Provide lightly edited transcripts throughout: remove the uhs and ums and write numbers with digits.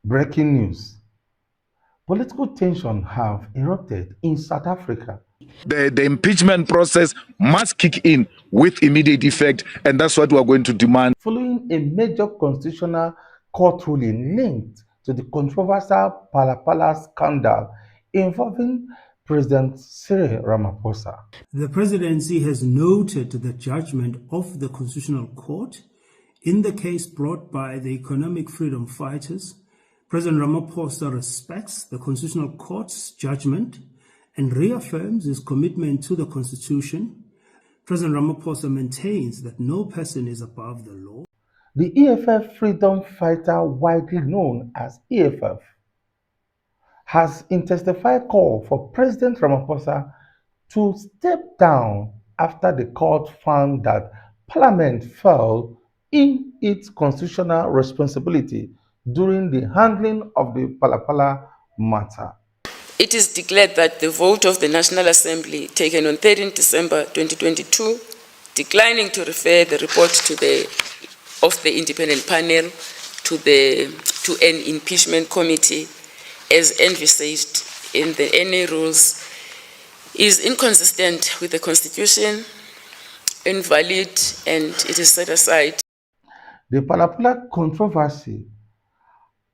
Breaking news. Political tension have erupted in South Africa. The impeachment process must kick in with immediate effect, and that's what we are going to demand. Following a major constitutional court ruling linked to the controversial Phala Phala scandal involving President Cyril Ramaphosa. The Presidency has noted the judgment of the Constitutional Court in the case brought by the economic freedom fighters. President Ramaphosa respects the Constitutional Court's judgment and reaffirms his commitment to the Constitution. President Ramaphosa maintains that no person is above the law. The EFF freedom fighter, widely known as EFF, has intensified call for President Ramaphosa to step down after the court found that Parliament fell in its constitutional responsibility during the handling of the Phala Phala matter. It is declared that the vote of the National Assembly taken on 13 December 2022, declining to refer the report of the independent panel to an impeachment committee as envisaged in the NA rules, is inconsistent with the Constitution, invalid, and it is set aside. The Phala Phala controversy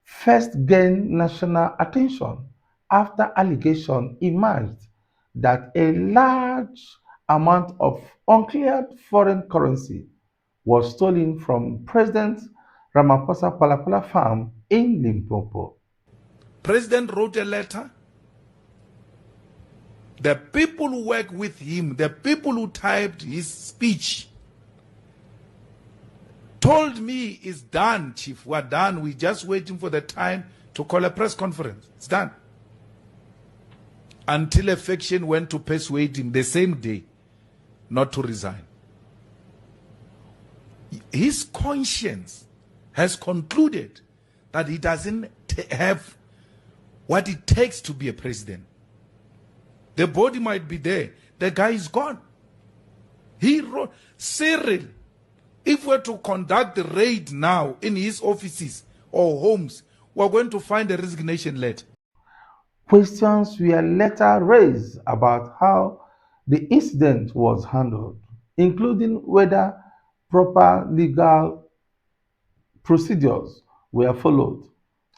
first gained national attention after allegations emerged that a large amount of uncleared foreign currency was stolen from President Ramaphosa Phala Phala farm in Limpopo. President wrote a letter. The people who work with him, the people who typed his speech, told me it's done, Chief. We're done. We're just waiting for the time to call a press conference. It's done. Until a faction went to persuade him the same day not to resign. His conscience has concluded that he doesn't have what it takes to be a president. The body might be there. The guy is gone. He wrote, Cyril, if we're to conduct the raid now in his offices or homes, we're going to find a resignation letter. Questions were later raised about how the incident was handled, including whether proper legal procedures were followed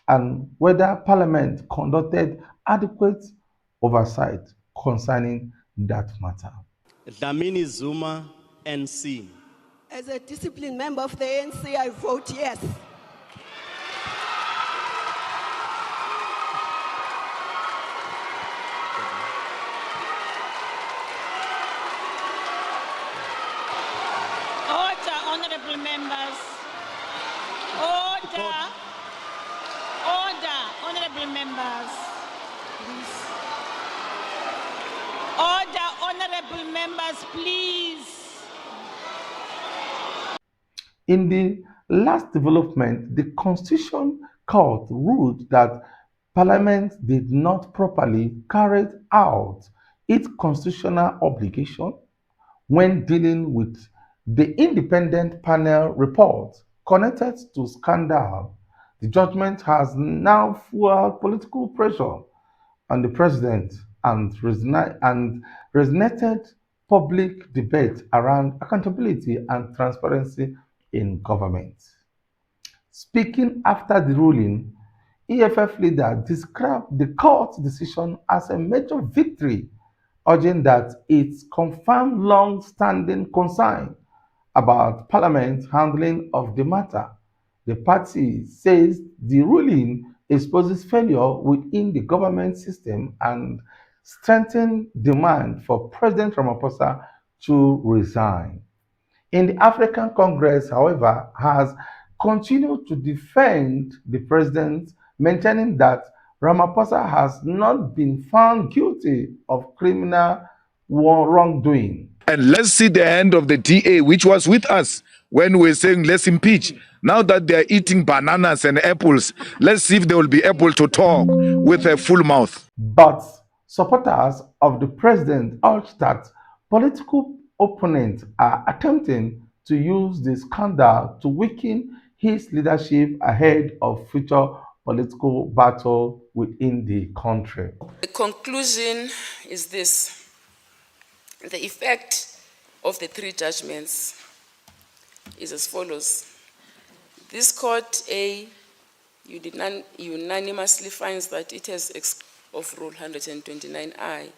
and whether Parliament conducted adequate oversight concerning that matter. Dlamini Zuma, NC. As a disciplined member of the ANC, I vote yes. Order, honorable members. Order. Order, honorable members. Please. Order, honorable members, please. In the last development, the Constitution Court ruled that Parliament did not properly carry out its constitutional obligation when dealing with the independent panel report connected to scandal. The judgment has now fueled political pressure on the president and resonated public debate around accountability and transparency in government. Speaking after the ruling, EFF leader described the court's decision as a major victory, urging that it confirmed long-standing concern about Parliament's handling of the matter. The party says the ruling exposes failure within the government system and strengthens demand for President Ramaphosa to resign. In the African Congress, however, has continued to defend the president, maintaining that Ramaphosa has not been found guilty of criminal wrongdoing. And let's see the end of the DA, which was with us when we were saying let's impeach. Now that they are eating bananas and apples, let's see if they will be able to talk with a full mouth. But supporters of the president urge that political opponents are attempting to use the scandal to weaken his leadership ahead of future political battle within the country. The conclusion is this: the effect of the three judgments is as follows. This court, A, unanimously finds that it has of Rule 129I.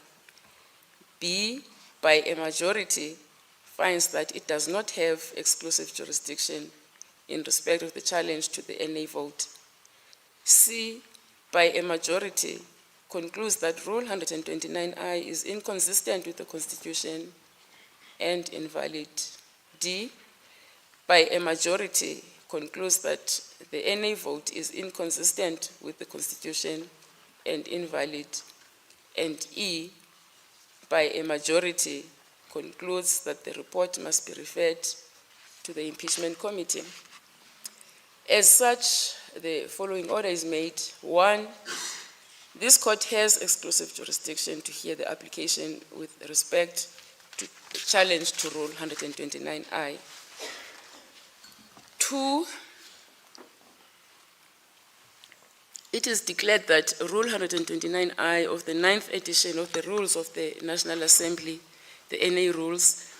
B, by a majority, finds that it does not have exclusive jurisdiction in respect of the challenge to the NA vote. C, by a majority, concludes that Rule 129I is inconsistent with the Constitution and invalid. D, by a majority, concludes that the NA vote is inconsistent with the Constitution and invalid. And E, by a majority, concludes that the report must be referred to the impeachment committee. As such, the following order is made. 1, this court has exclusive jurisdiction to hear the application with respect to the challenge to Rule 129I. 2, it is declared that Rule 129I of the 9th edition of the Rules of the National Assembly, the NA rules,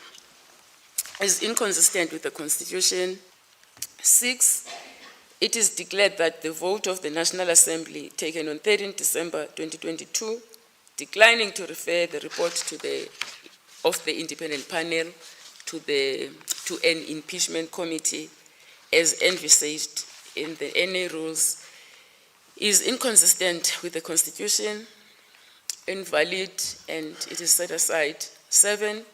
is inconsistent with the Constitution. 6, it is declared that the vote of the National Assembly taken on 13 December 2022, declining to refer the report of the independent panel to an impeachment committee as envisaged in the NA rules, is inconsistent with the Constitution, invalid, and it is set aside. 7,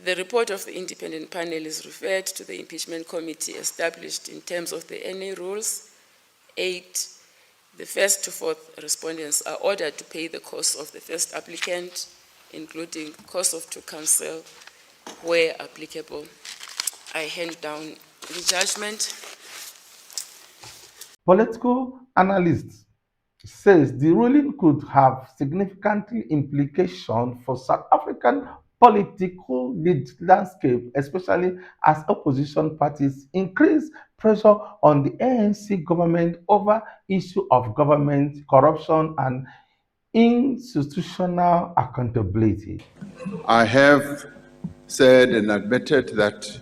the report of the independent panel is referred to the impeachment committee established in terms of the NA rules. 8, the first to fourth respondents are ordered to pay the cost of the first applicant, including cost of to counsel, where applicable. I hand down the judgment. Political analysts says the ruling could have significant implications for South African political landscape, especially as opposition parties increase pressure on the ANC government over issue of government corruption and institutional accountability. I have said and admitted that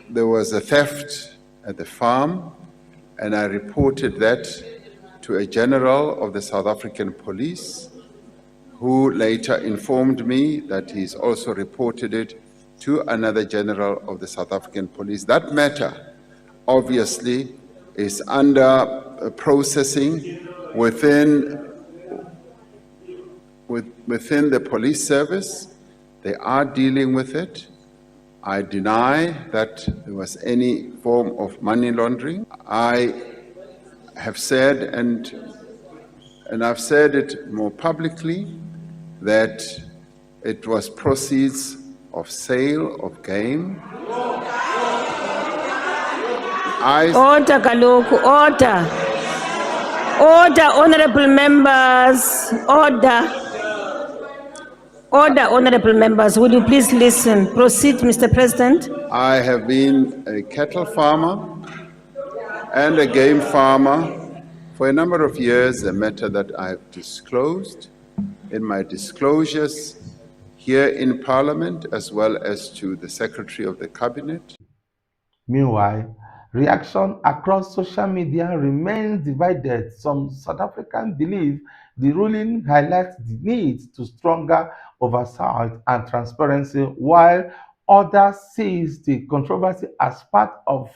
there was a theft at the farm, and I reported that to a general of the South African police, who later informed me that he's also reported it to another general of the South African police. That matter, obviously, is under processing within the police service. They are dealing with it. I deny that there was any form of money laundering. I have said, and I've said it more publicly, that it was proceeds of sale of game. Order, Kaloku, order. Order, honorable members, order. Order, honorable members, will you please listen? Proceed, Mr. President. I have been a cattle farmer and a game farmer for a number of years, a matter that I have disclosed in my disclosures here in Parliament, as well as to the Secretary of the Cabinet. Meanwhile, reaction across social media remains divided. Some South Africans believe the ruling highlights the need to stronger oversight and transparency, while others see the controversy as part of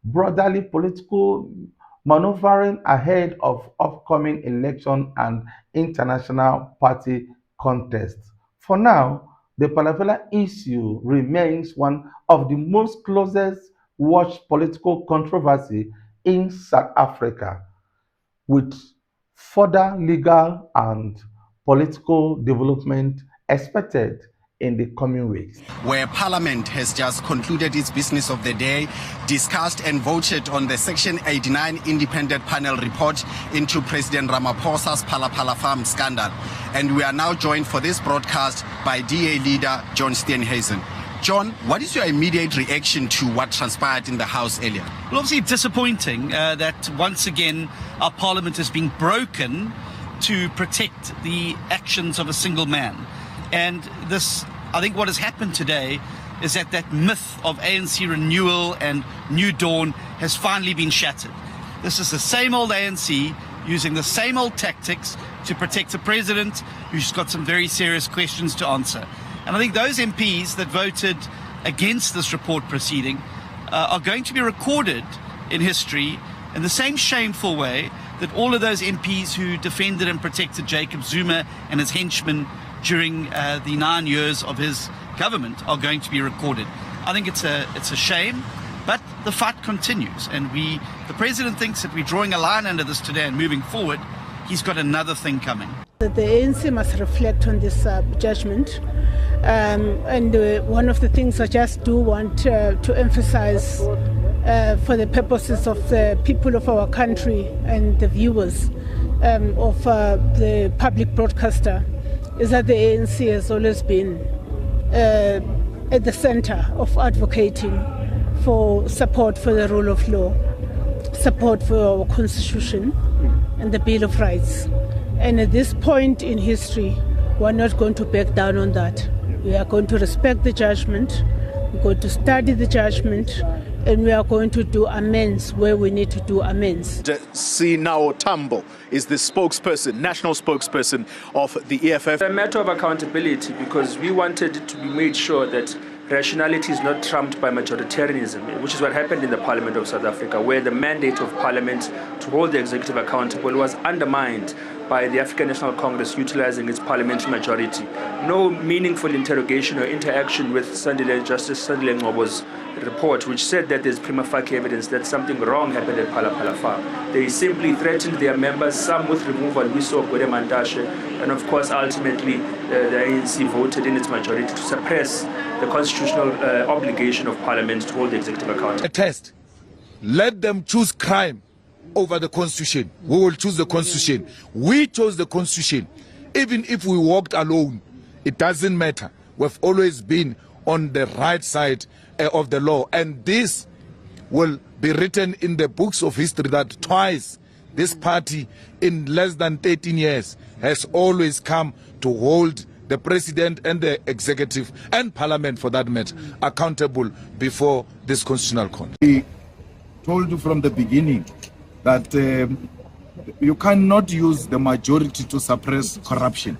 broader political maneuvering ahead of upcoming election and international party contests. For now, the Phala Phala issue remains one of the most closest watched political controversy in South Africa, with further legal and political development expected in the coming weeks. Where Parliament has just concluded its business of the day, discussed and voted on the Section 89 independent panel report into President Ramaphosa's Phala Phala farm scandal. And we are now joined for this broadcast by DA leader John Steenhuisen. John, what is your immediate reaction to what transpired in the House earlier? Well, obviously disappointing that once again our parliament is being broken to protect the actions of a single man. And this, I think what has happened today is that myth of ANC renewal and new dawn has finally been shattered. This is the same old ANC using the same old tactics to protect a president who's got some very serious questions to answer. And I think those MPs that voted against this report proceeding are going to be recorded in history in the same shameful way that all of those MPs who defended and protected Jacob Zuma and his henchmen during the 9 years of his government are going to be recorded. I think it's a shame, but the fight continues, and the president thinks that we're drawing a line under this today and moving forward. He's got another thing coming. The ANC must reflect on this judgment, and one of the things I just do want to emphasize for the purposes of the people of our country and the viewers of the public broadcaster is that the ANC has always been at the center of advocating for support for the rule of law, support for our constitution and the Bill of Rights. And at this point in history, we're not going to back down on that. We are going to respect the judgment, we're going to study the judgment, and we are going to do amends where we need to do amends. Sinao Tambo is the spokesperson, national spokesperson of the EFF. A matter of accountability, because we wanted it to be made sure that rationality is not trumped by majoritarianism, which is what happened in the Parliament of South Africa, where the mandate of Parliament to hold the executive accountable was undermined by the African National Congress utilizing its parliamentary majority. No meaningful interrogation or interaction with Justice Sandile Ngobo's report, which said that there's prima facie evidence that something wrong happened at Phala Phala farm. They simply threatened their members, some with removal. We saw Gwede Mantashe, and of course ultimately the ANC voted in its majority to suppress the constitutional obligation of Parliament to hold the executive accountable. A test. Let them choose crime over the Constitution. We will choose the Constitution. We chose the Constitution. Even if we walked alone, it doesn't matter. We've always been on the right side of the law. And this will be written in the books of history that twice this party in less than 13 years has always come to hold the president and the executive and parliament for that matter accountable before this constitutional court. We told you from the beginning that you cannot use the majority to suppress corruption.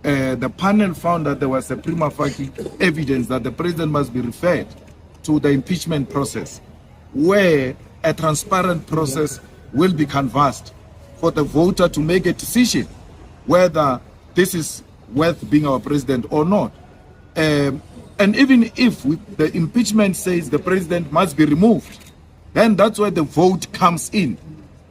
The panel found that there was a prima facie evidence that the president must be referred to the impeachment process, where a transparent process will be canvassed for the voter to make a decision whether this is worth being our president or not. And even if the impeachment says the president must be removed, then that's where the vote comes in.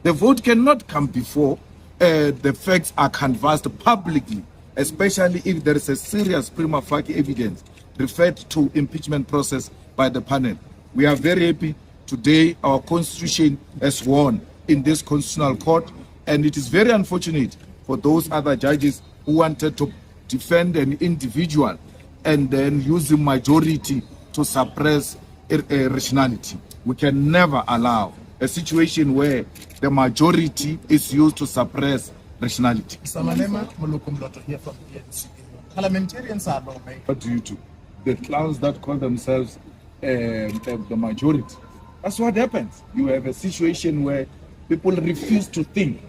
The vote cannot come before the facts are canvassed publicly, especially if there is a serious prima facie evidence referred to impeachment process by the panel. We are very happy today our constitution has won in this constitutional court, and it is very unfortunate for those other judges who wanted to defend an individual and then use the majority to suppress rationality. We can never allow a situation where the majority is used to suppress rationality. Here from ANC. Parliamentarians are lawmakers. What do you do? The clowns that call themselves the majority. That's what happens. You have a situation where people refuse to think.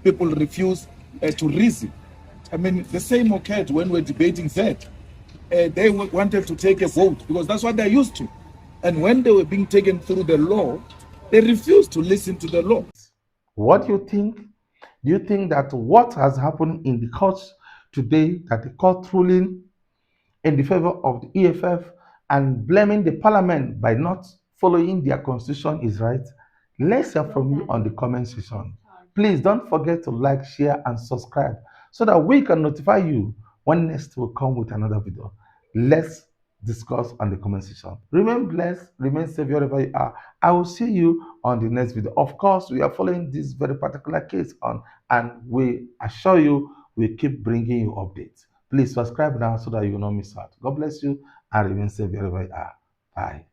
People refuse to reason. I mean, the same occurred when we're debating that. They wanted to take a vote because that's what they're used to. And when they were being taken through the law, they refused to listen to the law. What do you think? Do you think that what has happened in the courts today, that the court ruling in the favor of the EFF and blaming the parliament by not following their constitution is right? Let's hear from you on the comment section. Please don't forget to like, share, and subscribe so that we can notify you when next we'll come with another video. Let's discuss on the comment section. Remain blessed, remain safe wherever you are. I will see you on the next video. Of course, we are following this very particular case on, and we assure you we keep bringing you updates. Please subscribe now so that you will not miss out. God bless you. and remain safe wherever you are. Bye.